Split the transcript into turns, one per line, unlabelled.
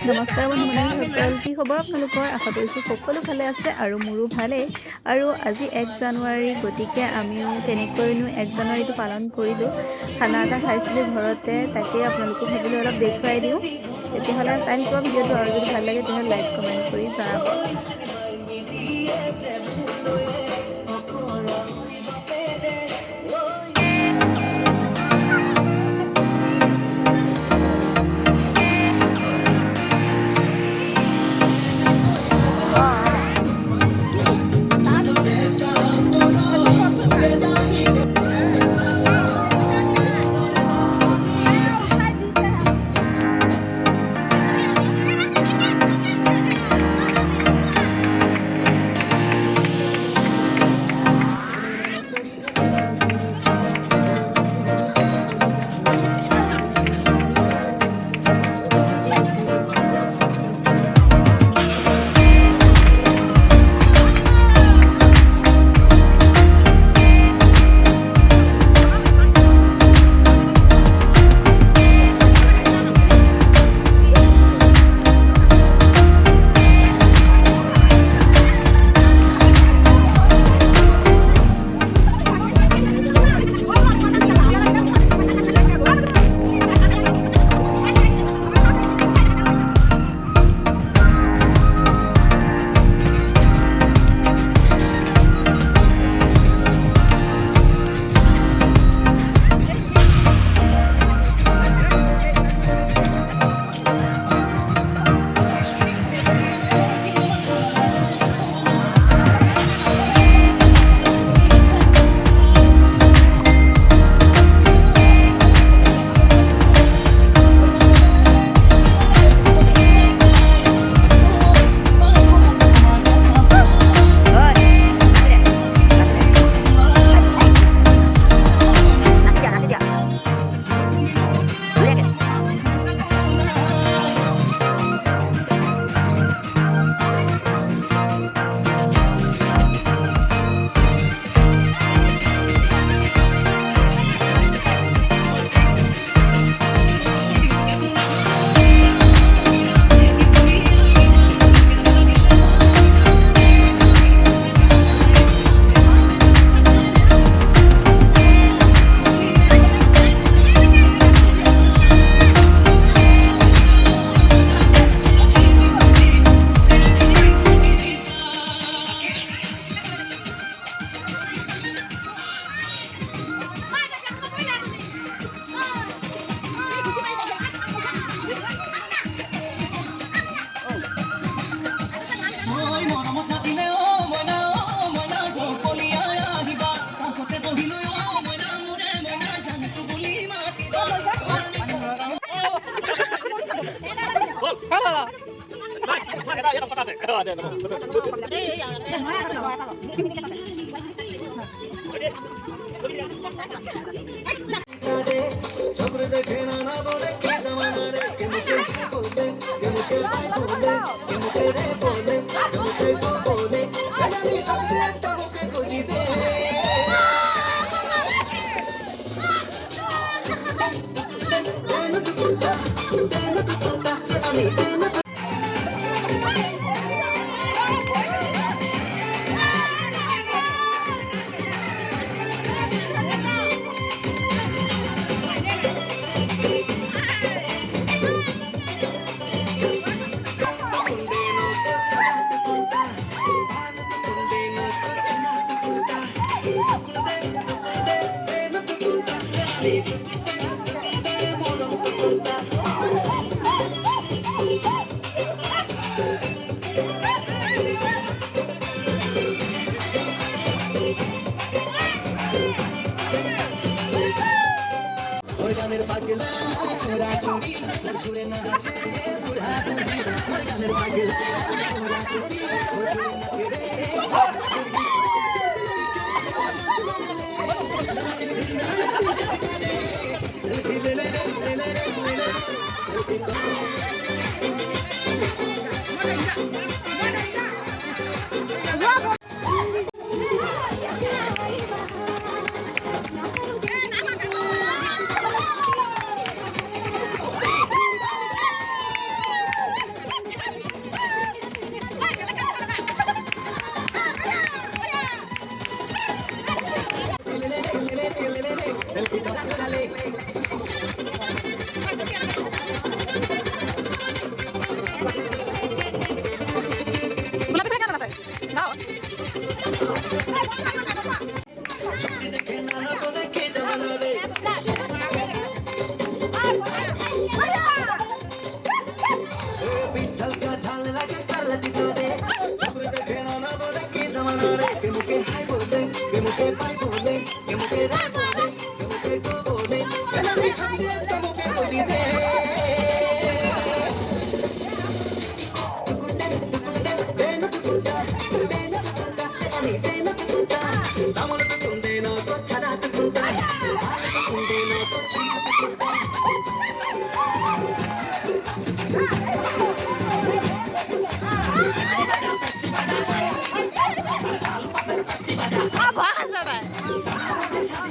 নমস্কাৰ বন্ধু বান্ধৱীসকল, কি খবৰ আপোনালোকৰ? আশা কৰিছোঁ সকলো ভালে আছে আৰু মোৰো ভালেই। আৰু আজি 1 জানুৱাৰী, গতিকে আমিও তেনেকৈনো 1 জানুৱাৰীটো পালন কৰিলোঁ। খানা এটা খাইছিলোঁ ঘৰতে, তাকেই আপোনালোকো ভাবিলোঁ অলপ দেখুৱাই দিওঁ। তেতিয়াহ'লে চাই থাকিব ভিডিঅ'টো, আৰু যদি ভাল লাগে তেতিয়াহ'লে লাইক কমেণ্ট কৰি জনাব।
झलका झाल लगे कर दितो रे झुमर के खेना ना बोले की जमाना रे के मुके हाय बोले के मुके बाय बोले के मुके रे बोले के मुके को बोले एना भी छुड़े के मुके को दी दे टुकुंडे टुकुंडे देना टुकुंडा देना टुकुंडा अनि देना टुकुंडा दामन टुकुंडे ना तो छड़ा टुकुंडा हाल टुकुंडे ना तो छड़ा टुकुंडा
बहुत ज्यादा है